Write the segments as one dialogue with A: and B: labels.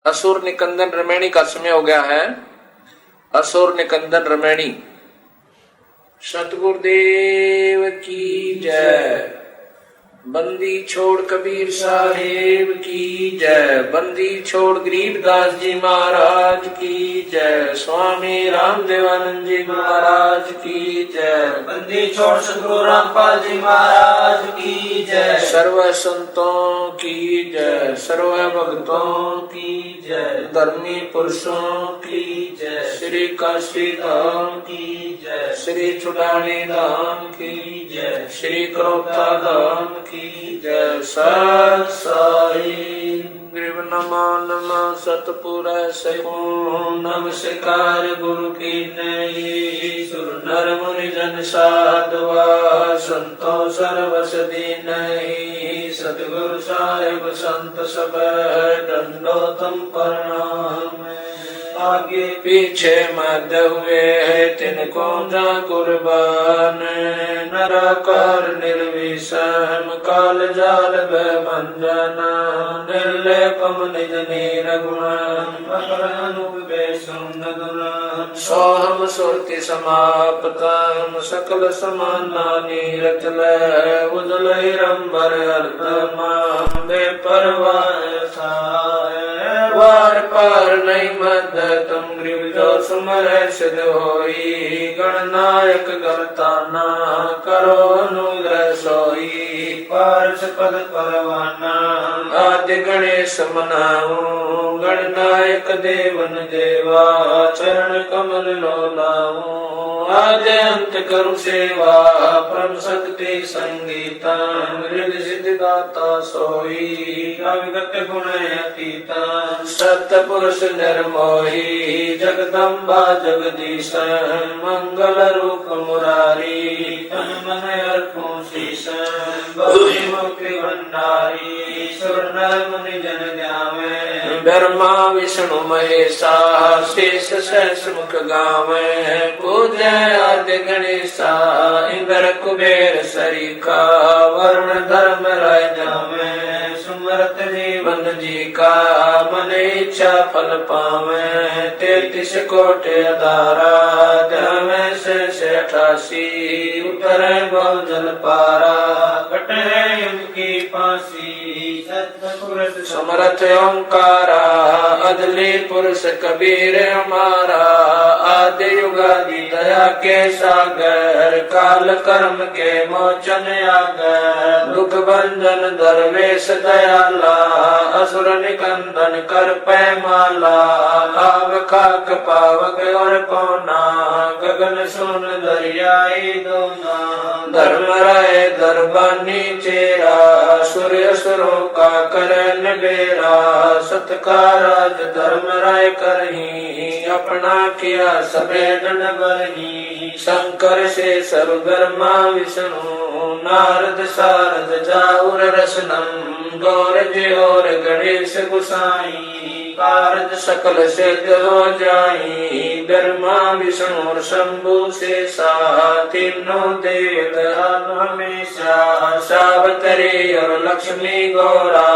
A: असुर निकंदन रमैणी का समय हो गया है। असुर निकंदन रमैणी। सतगुरुदेव की जय। बंदी छोड़ कबीर साहेब की जय। बंदी छोड़ गरीबदास जी महाराज की जय। स्वामी रामदेवानंद जी महाराज की जय।
B: बंदी छोड़ सतगुरु रामपाल जी महाराज की जय।
A: सर्व संतों की जय। सर्व भक्तों की जय। धर्मी पुरुषों की जय। श्री काशी धाम की जय। श्री चुड़ानी धाम की जय। श्री क्रोधा धाम की जय। सत साई ग्रीव नमा नमा सतपुर सको नमस्कार गुरु की नई। सुर नर मुनि जन साधुआ संतो सर्वस दीनहि। सतगुरु साहिब संत सब दंडोतम प्रणाम। आगे पीछे मध्य हुए है तिनको जा कुर्बान। नराकार निर्विषम काल जाल भंजना। निर्लेपम निज निर्गुणम सोहम सुरति समाप्तम। सकल समाना नीरत उजल हिरंबर अर्धमा। बेपरवाह वार पार नहीं मद तुम ग्रीव जो सुमर सिद्ध होई। गणनायक गणताना करो अनुग्रह सोई। पार्श पद परवाना आदि गणेश मनाऊ। गणनायक देवन देवा चरण कमल लो लाऊं। आद्य अंत करु सेवा परम शक्ति संगीता। हृदय सिद्धि दाता सोई अविगत गुण अतीता। सत पुरुष निर्मोही जगदम्बा जगदीश। मंगल रूप मुरारी तन मन अर्पो शीश। बहु मुक्ति भंडारी सुर नर मुनि जन ध्यावे। ब्रह्मा विष्णु महेशा शेष सहस्र मुख गावे। पूज्य आदि गणेशा इंद्र कुबेर सरीखा। वरुण धर्म राय जावे। सुमरत जीवन जी का मन इच्छा फल पावे। 33 कोटि अधारा जमे से 88। उतरे बहु जल पारा कटे यम की फांसी। सतपुरुष समरथ ओंकारा अदली पुरुष कबीर हमारा। आदि युगादि दया के सागर काल कर्म के मोचन आगर। दुख भंजन दरवेश दयाला असुर निकंदन कर पैमाला। आव खाक पावक और पौना गगन सुन दरियाई दोना। धर्म राय दरबानी चेरा सूर्य असुरों का करन बेरा। सत्काराज धर्म राय करही अपना किया सबे दंड बरही। शंकर से सर्वधर्मा विष्णु नारद सारद जाऊर रसनम। गौर जी और गणेश गुसाई कारज सकल सिद्ध हो जाई। ब्रह्मा विष्णु और शंभु शेषा तीनों देवता हमेशा। सावतरी और लक्ष्मी गौरा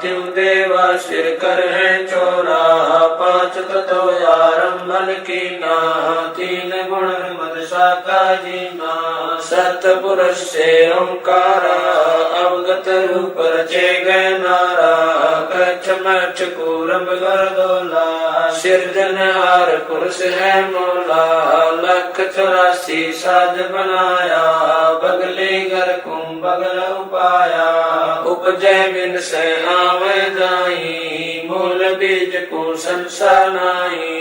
A: तिव देवा सिर कर है चोरा। 5 तत्व आरंभन कीना 3 गुण मद शाखा जीना। सतपुरुष से ओंकारा अवगत रूप रचे गए नारा। कच्छ मच्छ कूरम गरदोला सिरजनहार पुरुष है मौला। 184 साज बनाया बगली घर कुम बगल उपाया। उपजय बिन से आवे जाई मूल बीज को संसार नाई।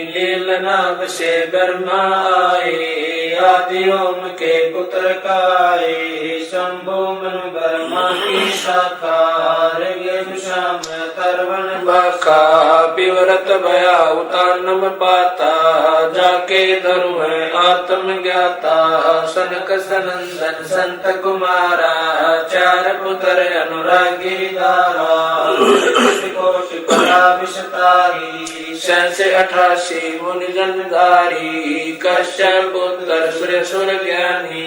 A: लील नाग से ब्रह्मा आए आदि ओम के पुत्र काए। शंभु मन ब्रह्मा की शाखा शाम तरवन बाका। विवरत भया उतानम पाता जाके धरु है आत्म ज्ञाता। सनक सनंदन संत कुमारा 4 पुत्र अनुरागी दारा।
B: कोश कला विषतारी
A: सहसे 88 मुनि जनधारी कश्यप पुत्र सूर्य सुर ज्ञानी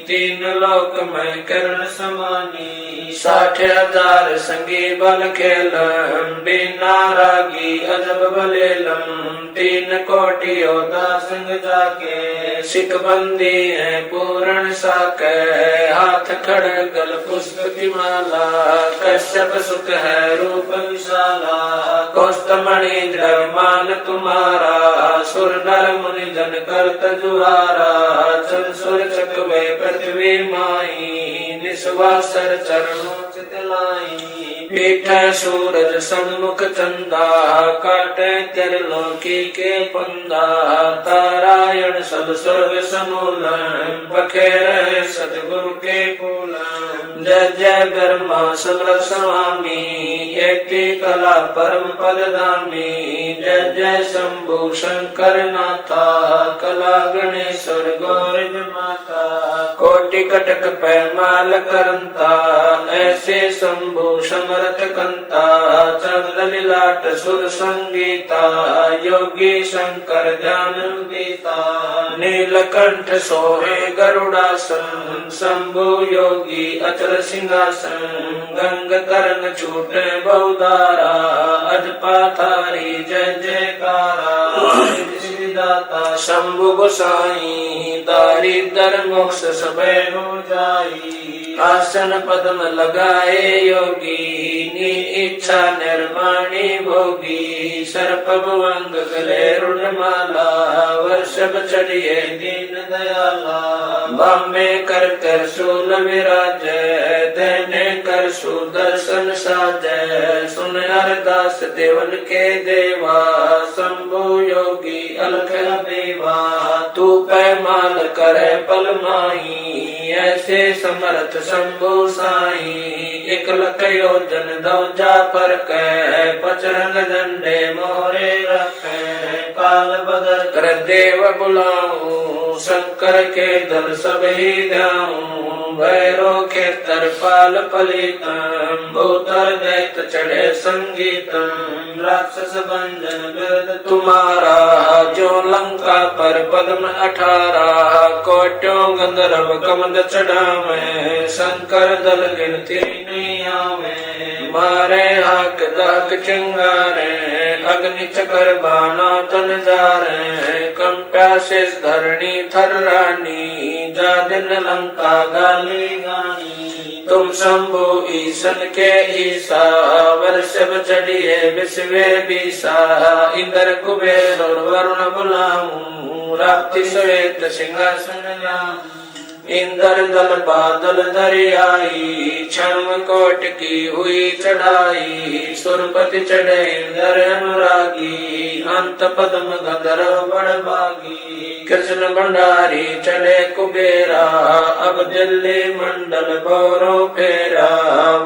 B: तीन लोक में करण समानी
A: 60,000 संगी बल खेलम बिना रागी अजब बलेलम 3 कोटि योद्धा संग जाके सिख बंदी है पूर्ण साके हाथ खड़ग गल पुष्प की माला कश्यप सुख है रूप विशाला कौस्तमणि द्रव्यमान तुम्हारा सुर नर मुनि जन करत जुहारा चल सुर चकवे पृथ्वी माई निस्वासर चरणों चितलाई पीठ सूरज सन्मुख चंदा काटे त्रिलोकी के पंदा तारायण सब स्वर्ग समूलन पखेर सतगुरु के फूलन जय जय ब्रह्मा समर स्वामी एति कला परम पद धामी जय जय शंभु शंकर नाथा कला गणेश्वर गौरज माता कोटि कटक पैमाल करंता ऐसे शंभु समर्थ कंता चंद्र लीलाट सुर संगीता योगी शंकर ज्ञान गीता नीलकंठ सोहे गरुड़ासन शंभु योगी अचल सिंहासन गंग करण छूटे बहुधारा अजपाथारी जय जयकारा दाता शंभु गोसाई दारिद्र मोक्ष सबे हो जाई आसन पद्म लगाए योगी नी इच्छा निर्माणी भोगी सर्प भुवंग गले रुणमाला वर्षभ चढ़िए दीन दयाला बामे कर शूल विराज धने कर सुदर्शन साजय सुन अरदास देवन के देवा शंभु योगी अलख देवा तू पैमाल करे पल माही ऐसे समर्थ शंभु साई 1 लख योजन दौजा पर कै पचरंग झंडे मोरे रखे काल बदल कर देव बुलाऊं शंकर के दल सब ही जाऊं भैरो के तरपाल पलितम भूतर दैत चढ़े संगीतम राक्षस भंजन बिरद तुम्हारा जो लंका पर पद्म 18 कोट्यों गंधर्व कमंद चढ़ावे शंकर दल गिनती नहीं आवे मारे हाक दाक चिंगारे अग्नि चकर बाना तन जारे कंप्या शेष धरणी थर्रानी जा दिन लंका गाली गानी तुम शंभु ईशन के ईसा वर्षभ चढ़िए विश्वे बीसा इंद्र कुबेर और वरुण बुलाऊं राप्ति श्वेत सिंहासन इंद्र दल बादल दरियाई क्षण कोट की हुई चढ़ाई सुरपति चढ़े इंद्र अनुरागी अंत पद्म गंधर्व बड़भागी कृष्ण भंडारी चढ़े कुबेरा अब दिल्ली मंडल भौरों फेरा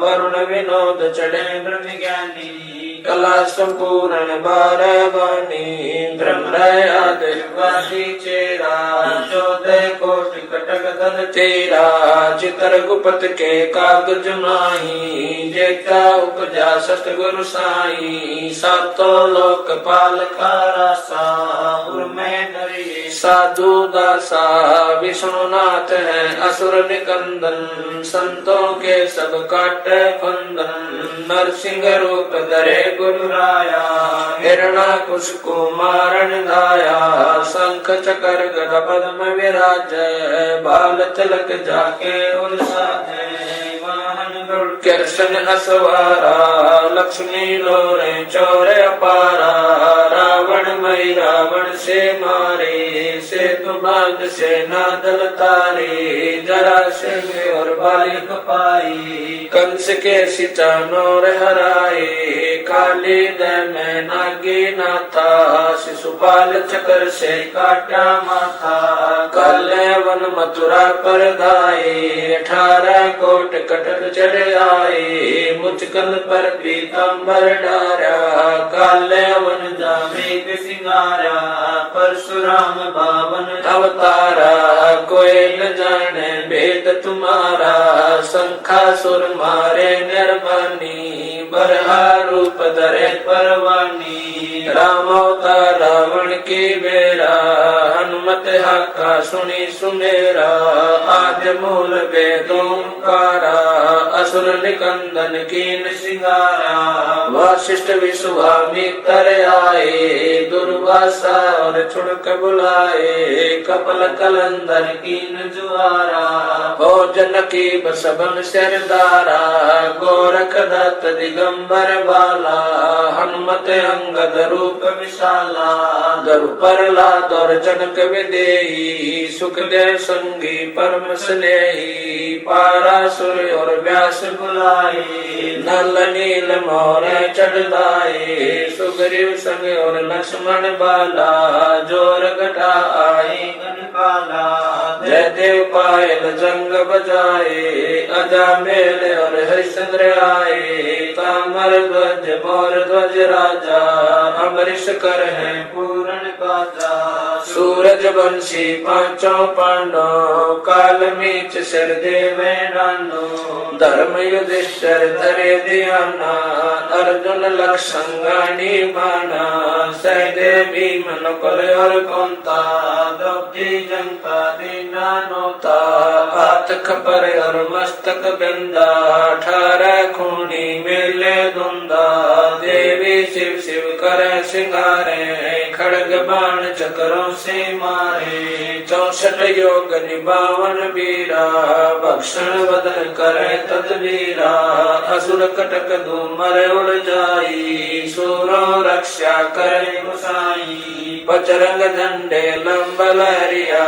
A: वरुण विनोद चढ़े ब्रह्म ज्ञानी कला संपूर्ण 12 वाणी ब्रह्म आदिवासी चेरा 14 कोटि कटक धन तेरा चितर गुप्त के कागज माही जेता उपजा सतगुरु साई सातों लोक पालका रासा में नरिये साधु दासा विष्णुनाथ है असुर निकंदन संतों के सब काटे फंदन नरसिंह रूप धरे गुरु राया हिरणाकुश को मारण धाया शंख चकर गदा पद्म विराज बाल तिलक जाके उलसाजे कृष्ण असवारा लक्ष्मी लोरे चोरे अपारा रावण मई रावण से मारे से तुमाग से नादल तारे जरा सिंह और बालिक पाई कंस के सिचानोर हराए काली में नागी नाथा शिशुपाल चक्र से काटा माथा काले वन मथुरा पर धाये 18 कोट कटक चढ़ आए मुचकल पर पीताम्बर डारा काले वन जामे सिंगारा परशुराम बावन अवतारा कोई न जाने भेद तुम्हारा शंखासुर मारे निर्मानी बरहा मौता रावण की बेरा, हनुमत हाका सुनी सुमेरा। आज मूल वेदोंकारा, असुर निकंदन कीन सिंगारा। वशिष्ठ विश्वामित्र आए, दुर्वासा और छुड़क बुलाए। कपल कलंदर कीन जुआरा, हो जनकी बसबन सरदारा। गोरख दत्त दिगंबर बाला, हनुमत अंगद रूप विशाला। दरु प्रहलाद और जनक विदेही, सुखदेव संगी परम स्नेही। पारासुर और व्यास बुलाए, नल नील मोर चढ़ाए। सुग्रीव संग और लक्ष्मण बाला, जोर घटा आए गणपाला। जय देव पायल जंग बजाए, अजामेल और हरिश्चंद्र आए। तामर ध्वज मोर ध्वज राजा, अमरीश कर है पूर्ण काजा। सूरज वंशी पांचों पांडव, काल मीच सिर देवे नानो। धर्म युधिष्ठिर धरे ध्याना, अर्जुन लक्ष्मण गानी बाना। सहदेव भीम नकुल और कुंता, द्रौपदी जनता दीना नोता। हाथ खपर और मस्तक बिंदा, 18 खूनी मेले धुंधा। देवी शिव शिव करे सिंगारे, खड़ग बाण चक्रों से मारे। 64 योग निभावन वीरा, भक्षण वदन करे तदवीरा। असुर कटक धूमर उड़ जाई, सूरों रक्षा करे गुसाई। पचरंग झंडे लंब लहरिया,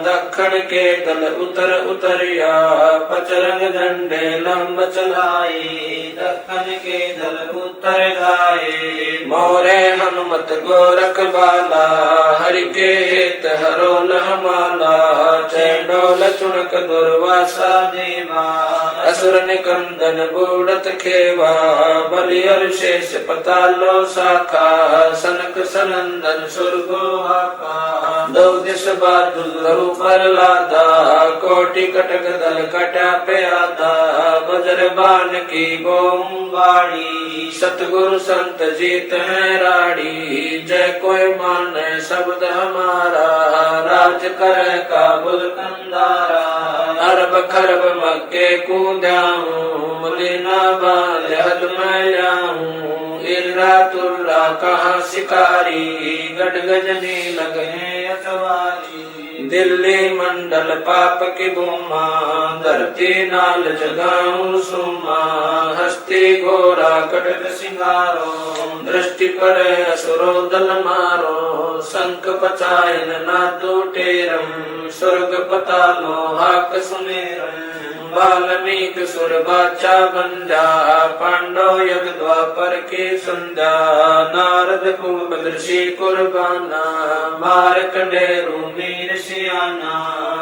A: दक्षिण के दल उतर उतरिया। पचरंग झंडे लंब चलाए, दक्षिण के दल उतर गाए। मोरे हनुमत गोरख बाला, हरि के हित हरोल हमाला। चैंडोल चुनक दुर्वासा देवा, असुर निकंदन बूढ़त खेवा। बलि और शेष पतालो शाखा, सनक सनंदन सुरगो हाका। दो दिश बादुल पर लादा, कोटि कटक दल कटा पे आदा। वज्र बाण की बोम बाड़ी, सतगुरु संत जीत है राड़ी। जय कोई माने शब्द हमारा, राज करे काबुल कंदारा। अरब खरब मक्के कूदाऊं, मदीना बांध हद मैं जाऊं। इर्रा तुर्रा कहाँ शिकारी, गढ़ गजनी लगे अतवारी। दिल्ली मंडल पाप की भूमा, धरती नाल जगाऊं सुमा। हस्ती घोरा कटक सिंगारो, दृष्टि पड़े असुरो दल मारो। शंख पचायन ना टूटेरम, स्वर्ग पतालो हाक सुमेरम। वाल्मीक सुर बाचा बंजा, पांडव यज्ञ द्वापर के संध्या। नारद कुंभ ऋषि कुर्बाना, मार्कंडेय मीर सियाना।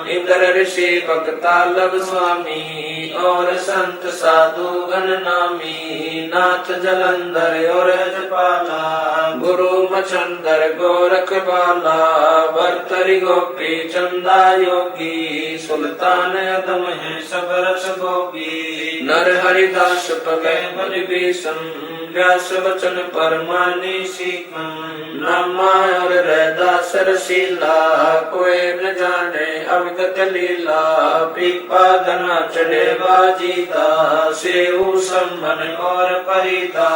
A: इंद्र ऋषि भक्तालब स्वामी, और संत साधु गण नामी। नाथ जलंधर और यजपाला, गुरु मचंदर गोरख बाला। भर्तरी गोपी चंदा योगी, सुल्तान अदम है सब रस गोपी। नर हरिदास पगे बल भीषण, व्यास वचन परमानी सीखम। नामा और रैदास रसीला, कोई न जाने अवगत लीला। पीपा धना चढ़े बाजीता, सेऊ सम्मन और परिता।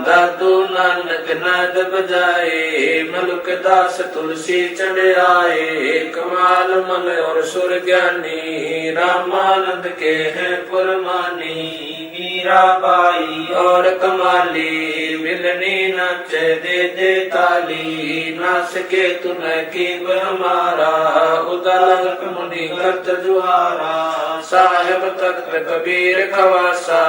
A: दादू नानक नाद बजाए, मलुक दास तुलसी चढ़ आए। कमाल मल और सुर ज्ञानी, रामानंद के हैं पुरमानी। मीराबाई और कमाली, मिलनी नाच दे दे ताली। नाच के तुन की हमारा, उदालक मुनि करत जुहारा। साहेब तख्त कबीर खवासा,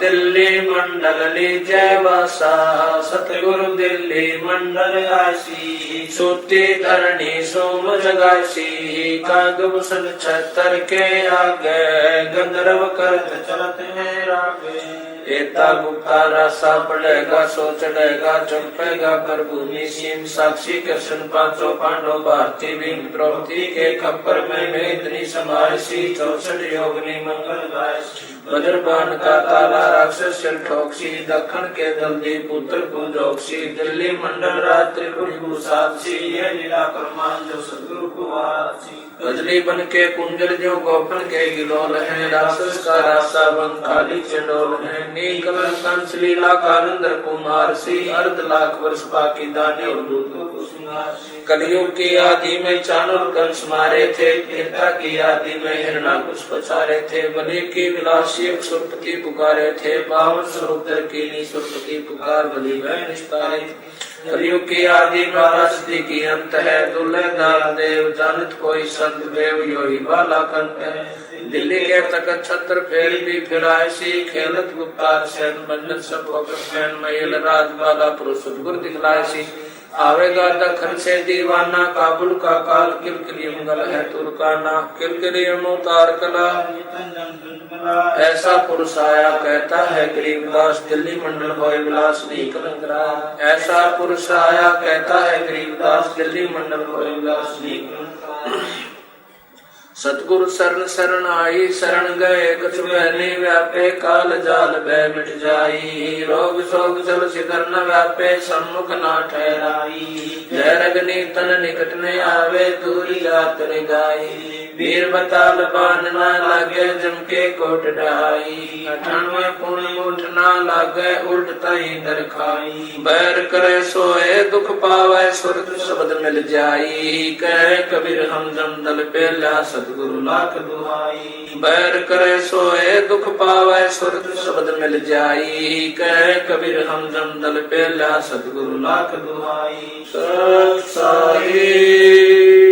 A: दिल्ली मंडल लीजय वासा। सतगुरु दिल्ली मंडल आसी, सूती धरणी सोम जगासी। काग भूषण छतर के आगे, गंधर्व करत चलत है रागे। एता गुप्ता रासा पड़ेगा, सो चढ़ेगा चंपेगा। पर भूमि सीम साक्षी कृष्ण पांचों पांडव भारती भीम द्रौपदी के खप्पर में इतनी समासी। 64 योगनी मंगल गायसी। वज्रपान का ताला राक्षस चल ठोकसी दखन के दल्दी पुत्र को जोक्सी दिल्ली मंडल रात्रि को साक्षी
B: ये लीला कर्मान जो सदगुरु को वासी
A: गजली बन के कुंजल जो गोपन के गिलोल है राक्षस का रास्ता बन खाली चंडोल है नीकल कंस लीला कानंदर कुमार सी अर्ध लाख वर्ष बाकी दानी और दूतों को सुनासी कलयुग की आदि में चाणूर कंस मारे थे त्रेता की आदि में हिरणाकुश पछारे थे बलि की विलासी सुरपति पुकारे थे 52 स्वरूप की सुरपति पुकार बलि वह निस्तारे कलयुग की आदि बारासती की अंत है दुल्हेदार देव जानत कोई संत देव यो ही बाला कंत है दिल्ली के तक छत्र फेर भी फिराए सी खेलत गुप्तार सैन मंडल सब फैन महिल राज बाला पुरुष गुर दिखलाए सी आवेगा दखन से दीवाना काबुल का काल किलकिली मंगल है तुर्काना किलकिली अवतार कला ऐसा पुरुष आया कहता है गरीबदास दिल्ली मंडल होय विलास नहीं कलंकरा ऐसा पुरुष आया कहता है गरीबदास दिल्ली मंडल होय विलास नहीं सतगुरु शरण शरण आई शरण गए कछु बहने व्यापे काल जाल भय मिट जाई रोग शोक जल सिधर न व्यापे सम्मुख न ठहराई जय रगनी तन निकट न आवे दूरी जात रे गाई वीर बताल बान न लागे जम के कोट ढाई 98 पुण्य उठ न लागे उल्ट तई दर खाई बैर करे सोए दुख पावे सुरत शब्द मिल जाई कहे कबीर हम जम दल पेला सतगुरु लाख दुहाई बैर करे सोए दुख पावे सुरत शब्द मिल जाई कहे कबीर हम जम दल पेला सतगुरु लाख दुहाई सत साई।